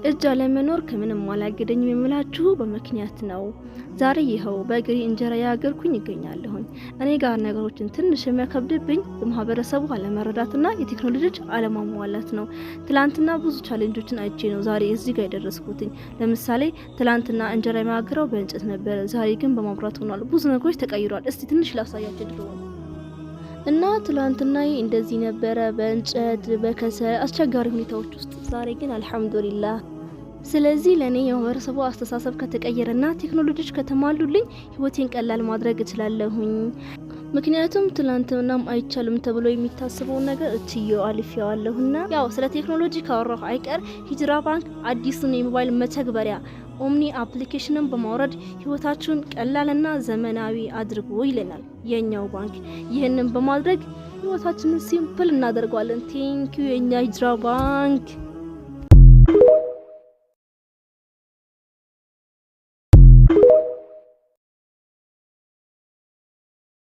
እጅ አለመኖር ከምንም አላገደኝም የምላችሁ በምክንያት ነው። ዛሬ ይኸው በእግሬ እንጀራ ያገርኩኝ ይገኛለሁኝ። እኔ ጋር ነገሮችን ትንሽ የሚያከብድብኝ በማህበረሰቡ አለመረዳትና የቴክኖሎጂዎች አለማሟላት ነው። ትላንትና ብዙ ቻሌንጆችን አይቼ ነው ዛሬ እዚህ ጋር የደረስኩትኝ። ለምሳሌ ትላንትና እንጀራ የማጋግረው በእንጨት ነበር፣ ዛሬ ግን በማብራት ሆኗል። ብዙ ነገሮች ተቀይሯል። እስቲ ትንሽ ላሳያችሁ ድሮ እና ትላንትና እንደዚህ ነበረ፣ በእንጨት በከሰል አስቸጋሪ ሁኔታዎች ውስጥ። ዛሬ ግን አልሐምዱሊላህ። ስለዚህ ለኔ የማህበረሰቡ አስተሳሰብ ከተቀየረና ቴክኖሎጂዎች ከተሟሉልኝ ህይወቴን ቀላል ማድረግ እችላለሁኝ። ምክንያቱም ትላንትናም አይቻልም ተብሎ የሚታሰበውን ነገር እትየው አልፌዋለሁና። ያው ስለ ቴክኖሎጂ ካወራሁ አይቀር ሂጅራ ባንክ አዲሱን የሞባይል መተግበሪያ ኦምኒ አፕሊኬሽንን በማውረድ ህይወታችሁን ቀላልና ዘመናዊ አድርጉ ይለናል የኛው ባንክ። ይህንን በማድረግ ህይወታችንን ሲምፕል እናደርገዋለን። ቴንኪዩ የኛ ሂጅራ ባንክ።